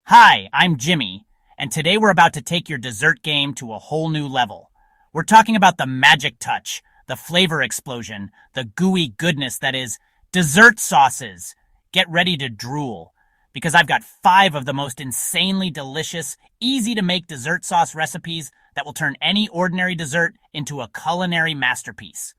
Hi, I'm Jimmy, and today we're about to take your dessert game to a whole new level. We're talking about the magic touch, the flavor explosion, the gooey goodness that is dessert sauces. Get ready to drool, because I've got 5 of the most insanely delicious, easy to make dessert sauce recipes that will turn any ordinary dessert into a culinary masterpiece.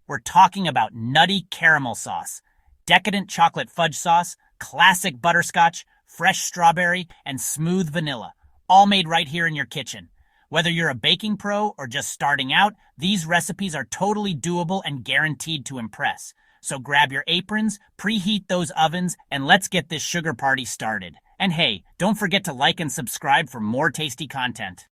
We're talking about nutty caramel sauce, decadent chocolate fudge sauce, classic butterscotch, fresh strawberry, and smooth vanilla, all made right here in your kitchen. Whether you're a baking pro or just starting out, these recipes are totally doable and guaranteed to impress. So grab your aprons, preheat those ovens, and let's get this sugar party started. And hey, don't forget to like and subscribe for more tasty content.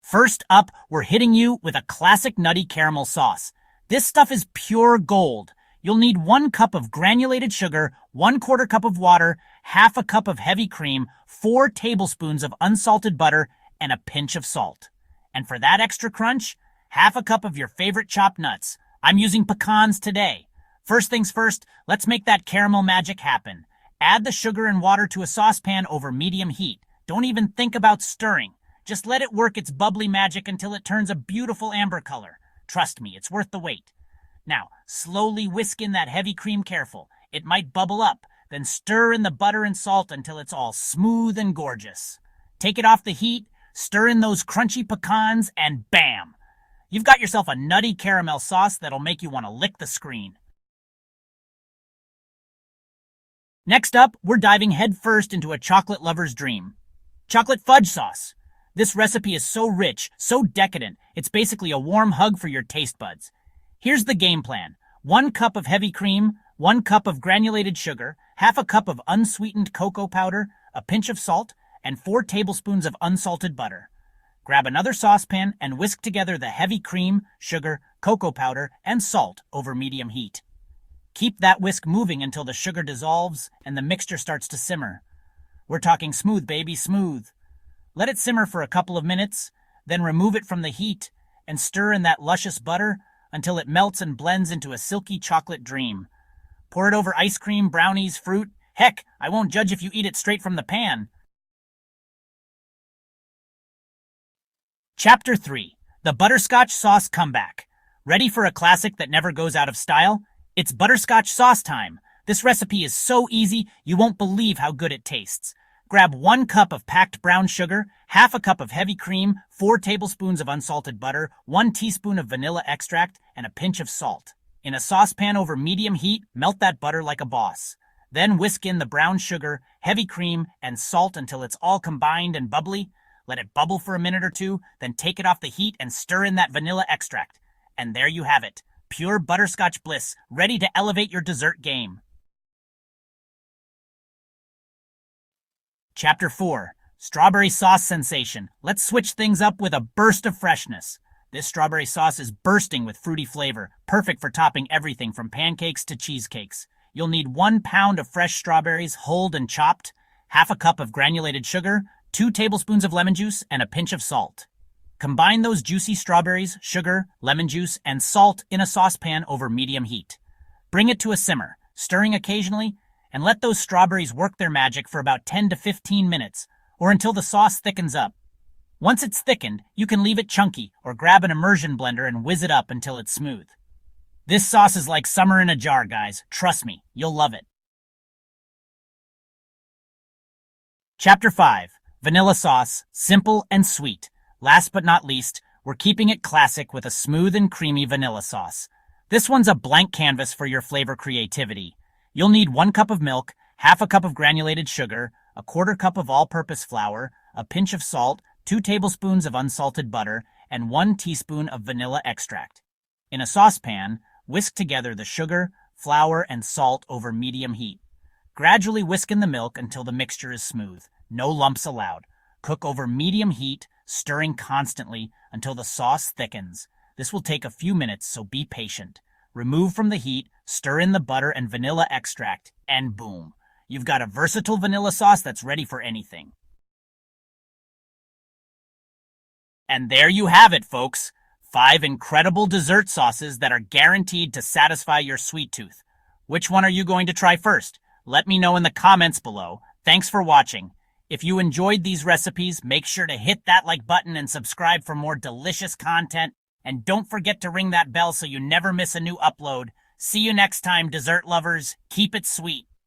First up, we're hitting you with a classic nutty caramel sauce. This stuff is pure gold. You'll need 1 cup of granulated sugar, 1/4 cup of water, half a cup of heavy cream, 4 tablespoons of unsalted butter, and a pinch of salt. And for that extra crunch, half a cup of your favorite chopped nuts. I'm using pecans today. First things first, let's make that caramel magic happen. Add the sugar and water to a saucepan over medium heat. Don't even think about stirring. Just let it work its bubbly magic until it turns a beautiful amber color. Trust me, it's worth the wait. Now, slowly whisk in that heavy cream careful. It might bubble up, then stir in the butter and salt until it's all smooth and gorgeous. Take it off the heat, stir in those crunchy pecans, and bam! You've got yourself a nutty caramel sauce that'll make you want to lick the screen. Next up, we're diving headfirst into a chocolate lover's dream. Chocolate fudge sauce. This recipe is so rich, so decadent, it's basically a warm hug for your taste buds. Here's the game plan. 1 cup of heavy cream, 1 cup of granulated sugar, half a cup of unsweetened cocoa powder, a pinch of salt, and 4 tablespoons of unsalted butter. Grab another saucepan and whisk together the heavy cream, sugar, cocoa powder, and salt over medium heat. Keep that whisk moving until the sugar dissolves and the mixture starts to simmer. We're talking smooth, baby, smooth. Let it simmer for a couple of minutes, then remove it from the heat and stir in that luscious butter until it melts and blends into a silky chocolate dream. Pour it over ice cream, brownies, fruit. Heck, I won't judge if you eat it straight from the pan. Chapter 3. The Butterscotch Sauce Comeback. Ready for a classic that never goes out of style? It's butterscotch sauce time. This recipe is so easy, you won't believe how good it tastes. Grab 1 cup of packed brown sugar, half a cup of heavy cream, 4 tablespoons of unsalted butter, 1 teaspoon of vanilla extract, and a pinch of salt. In a saucepan over medium heat, melt that butter like a boss. Then whisk in the brown sugar, heavy cream, and salt until it's all combined and bubbly. Let it bubble for a minute or two, then take it off the heat and stir in that vanilla extract. And there you have it, pure butterscotch bliss, ready to elevate your dessert game. Chapter 4. Strawberry Sauce Sensation. Let's switch things up with a burst of freshness. This strawberry sauce is bursting with fruity flavor, perfect for topping everything from pancakes to cheesecakes. You'll need 1 pound of fresh strawberries, hulled and chopped, half a cup of granulated sugar, 2 tablespoons of lemon juice, and a pinch of salt. Combine those juicy strawberries, sugar, lemon juice, and salt in a saucepan over medium heat. Bring it to a simmer, stirring occasionally, and let those strawberries work their magic for about 10 to 15 minutes, or until the sauce thickens up. Once it's thickened, you can leave it chunky, or grab an immersion blender and whiz it up until it's smooth. This sauce is like summer in a jar, guys. Trust me, you'll love it. Chapter 5. Vanilla Sauce. Simple and sweet. Last but not least, we're keeping it classic with a smooth and creamy vanilla sauce. This one's a blank canvas for your flavor creativity. You'll need 1 cup of milk, half a cup of granulated sugar, a 1/4 cup of all-purpose flour, a pinch of salt, 2 tablespoons of unsalted butter, and 1 teaspoon of vanilla extract. In a saucepan, whisk together the sugar, flour, and salt over medium heat. Gradually whisk in the milk until the mixture is smooth. No lumps allowed. Cook over medium heat, stirring constantly until the sauce thickens. This will take a few minutes, so be patient. Remove from the heat, stir in the butter and vanilla extract, and boom. You've got a versatile vanilla sauce that's ready for anything. And there you have it, folks. 5 incredible dessert sauces that are guaranteed to satisfy your sweet tooth. Which one are you going to try first? Let me know in the comments below. Thanks for watching. If you enjoyed these recipes, make sure to hit that like button and subscribe for more delicious content. And don't forget to ring that bell so you never miss a new upload. See you next time, dessert lovers. Keep it sweet.